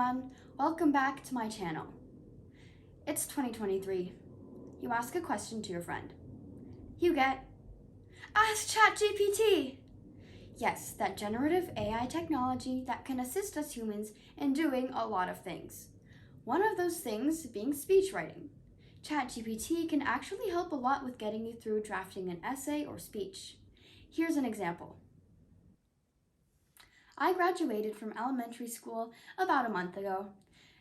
everyone, welcome back to my channel. It's 2023. You ask a question to your friend. You get, ask ChatGPT! Yes, that generative AI technology that can assist us humans in doing a lot of things. One of those things being speech writing. ChatGPT can actually help a lot with getting you through drafting an essay or speech. Here's an example. I graduated from elementary school about a month ago.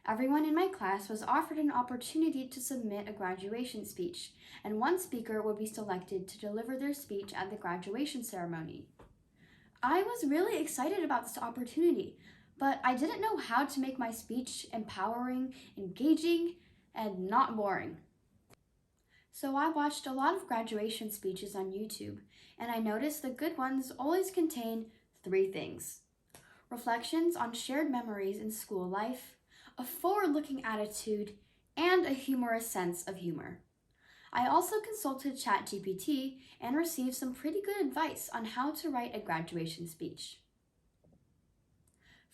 Everyone in my class was offered an opportunity to submit a graduation speech, and one speaker would be selected to deliver their speech at the graduation ceremony. I was really excited about this opportunity, but I didn't know how to make my speech empowering, engaging, and not boring. So I watched a lot of graduation speeches on YouTube, and I noticed the good ones always contain 3 things: reflections on shared memories in school life, a forward-looking attitude, and a humorous sense of humor. I also consulted ChatGPT and received some pretty good advice on how to write a graduation speech.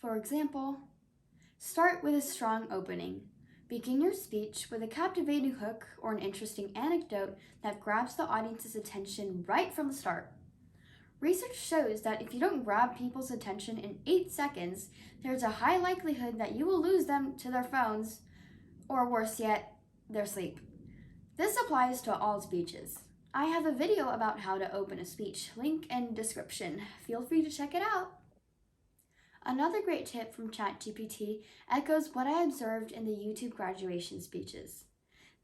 For example, start with a strong opening. Begin your speech with a captivating hook or an interesting anecdote that grabs the audience's attention right from the start. Research shows that if you don't grab people's attention in 8 seconds, there's a high likelihood that you will lose them to their phones, or worse yet, their sleep. This applies to all speeches. I have a video about how to open a speech, link in description. Feel free to check it out. Another great tip from ChatGPT echoes what I observed in the YouTube graduation speeches.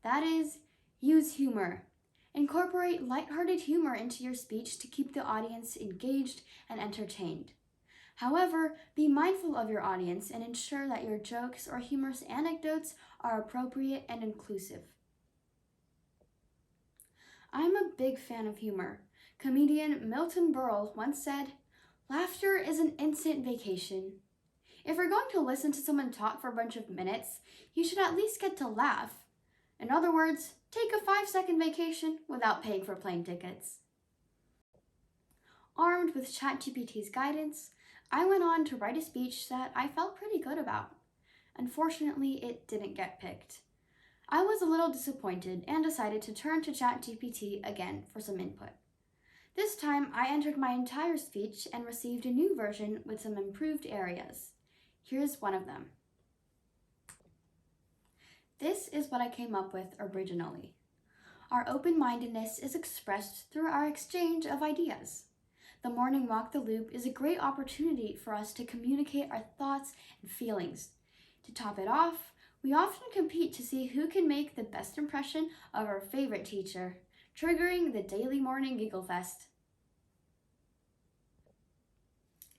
That is, use humor. Incorporate lighthearted humor into your speech to keep the audience engaged and entertained. However, be mindful of your audience and ensure that your jokes or humorous anecdotes are appropriate and inclusive. I'm a big fan of humor. Comedian Milton Berle once said, "Laughter is an instant vacation." If you're going to listen to someone talk for a bunch of minutes, you should at least get to laugh. In other words, take a 5-second vacation without paying for plane tickets. Armed with ChatGPT's guidance, I went on to write a speech that I felt pretty good about. Unfortunately, it didn't get picked. I was a little disappointed and decided to turn to ChatGPT again for some input. This time, I entered my entire speech and received a new version with some improved areas. Here's one of them. This is what I came up with originally. Our open-mindedness is expressed through our exchange of ideas. The morning walk the loop is a great opportunity for us to communicate our thoughts and feelings. To top it off, we often compete to see who can make the best impression of our favorite teacher, triggering the daily morning giggle fest.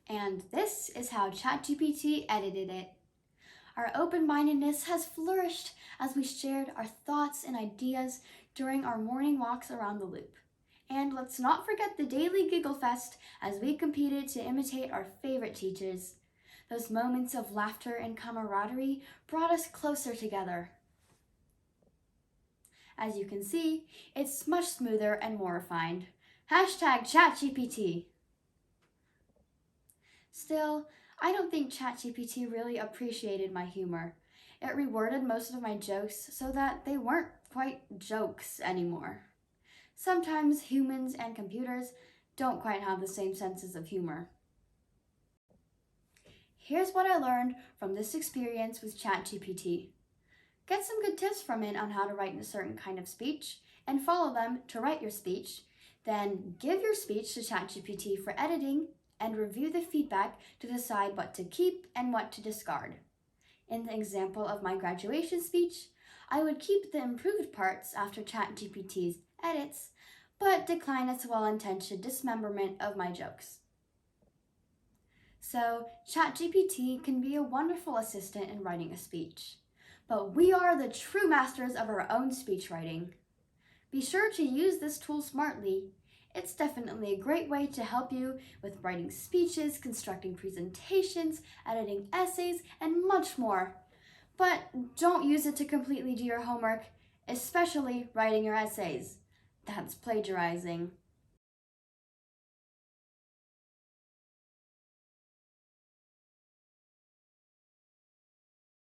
And this is how ChatGPT edited it. Our open-mindedness has flourished as we shared our thoughts and ideas during our morning walks around the loop. And let's not forget the daily giggle fest as we competed to imitate our favorite teachers. Those moments of laughter and camaraderie brought us closer together. As you can see, it's much smoother and more refined. #ChatGPT. Still, I don't think ChatGPT really appreciated my humor. It reworded most of my jokes so that they weren't quite jokes anymore. Sometimes humans and computers don't quite have the same senses of humor. Here's what I learned from this experience with ChatGPT. Get some good tips from it on how to write a certain kind of speech and follow them to write your speech. Then give your speech to ChatGPT for editing and review the feedback to decide what to keep and what to discard. In the example of my graduation speech, I would keep the improved parts after ChatGPT's edits, but decline its well-intentioned dismemberment of my jokes. So, ChatGPT can be a wonderful assistant in writing a speech, but we are the true masters of our own speech writing. Be sure to use this tool smartly. It's definitely a great way to help you with writing speeches, constructing presentations, editing essays, and much more. But don't use it to completely do your homework, especially writing your essays. That's plagiarizing.